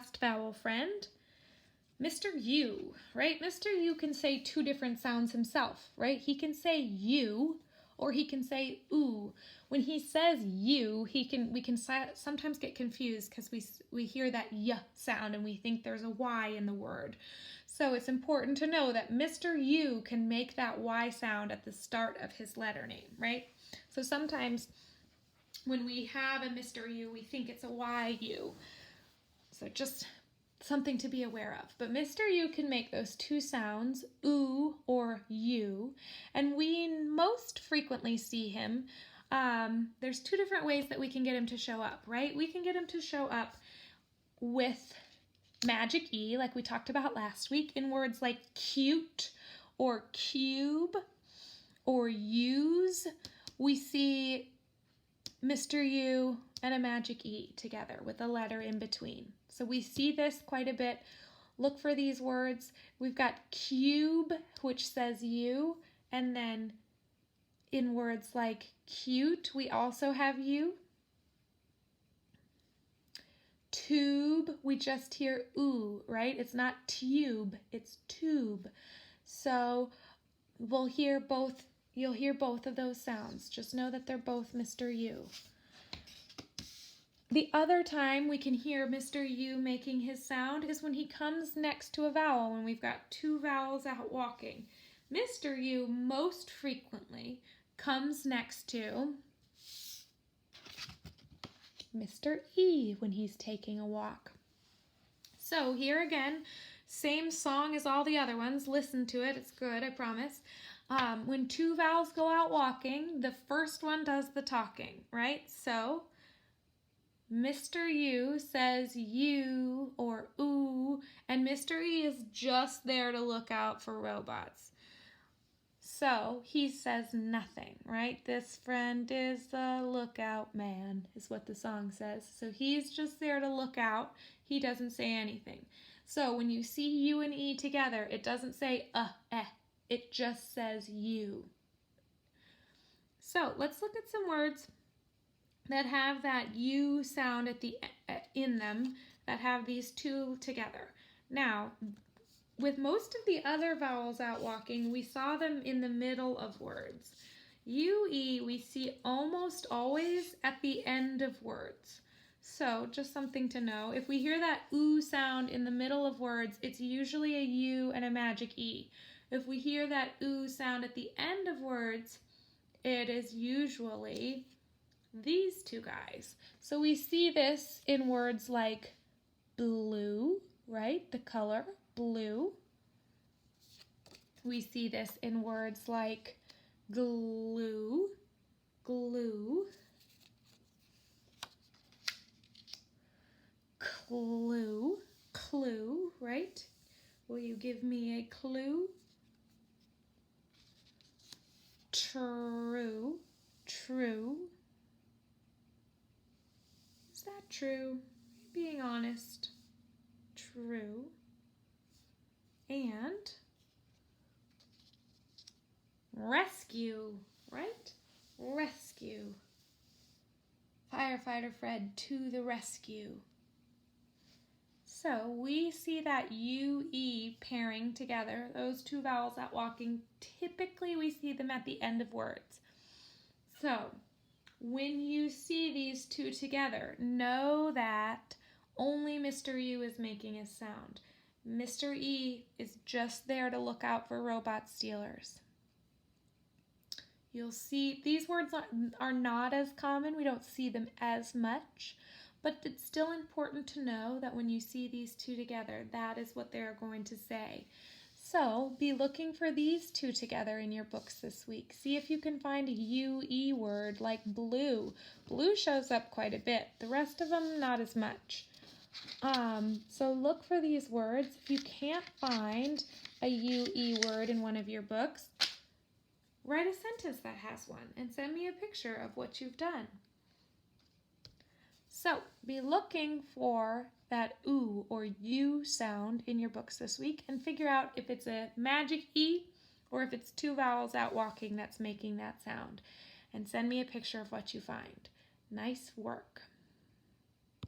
last vowel friend, Mr. U, right? Mr. U can say two different sounds himself, right? He can say you or he can say ooh. When he says you, we can sometimes get confused because we hear that y sound and we think there's a y in the word. So it's important to know that Mr. U can make that y sound at the start of his letter name, right? So sometimes when we have a Mr. U, we think it's a YU. So just something to be aware of. But Mr. U can make those two sounds, ooh or you, and we most frequently see him. There's two different ways that we can get him to show up, right? We can get him to show up with magic E, like we talked about last week, in words like cute or cube or use. We see Mr. U and a magic E together with a letter in between. So we see this quite a bit. Look for these words. We've got cube, which says you, and then in words like cute, we also have you. Tube, we just hear ooh, right? It's not tube, it's tube. So you'll hear both of those sounds. Just know that they're both Mr. U. The other time we can hear Mr. U making his sound is when he comes next to a vowel, when we've got two vowels out walking. Mr. U most frequently comes next to Mr. E when he's taking a walk. So here again, same song as all the other ones. Listen to it. It's good, I promise. When two vowels go out walking, the first one does the talking, right? So Mr. U says you or ooh, and Mr. E is just there to look out for robots. So he says nothing, right? This friend is the lookout man, is what the song says. So he's just there to look out. He doesn't say anything. So when you see U and E together, it doesn't say eh. It just says you. So let's look at some words that have that U sound in them, that have these two together. Now, with most of the other vowels out walking, we saw them in the middle of words. UE we see almost always at the end of words. So just something to know. If we hear that ooh sound in the middle of words, it's usually a U and a magic E. If we hear that ooh sound at the end of words, it is usually these two guys. So we see this in words like blue, right? The color blue. We see this in words like glue, glue, clue, clue, right? Will you give me a clue? True, true. Is that true? Being honest. True. And rescue, right? Rescue. Firefighter Fred to the rescue. So we see that UE pairing together, those two vowels out walking. Typically we see them at the end of words. So when you see these two together, know that only Mr. U is making a sound. Mr. E is just there to look out for robot stealers. You'll see these words are not as common. We don't see them as much, but it's still important to know that when you see these two together, that is what they're going to say. So be looking for these two together in your books this week. See if you can find a UE word like blue. Blue shows up quite a bit. The rest of them, not as much. So look for these words. If you can't find a UE word in one of your books, write a sentence that has one and send me a picture of what you've done. So be looking for that ooh or U sound in your books this week and figure out if it's a magic E or if it's two vowels out walking that's making that sound. And send me a picture of what you find. Nice work.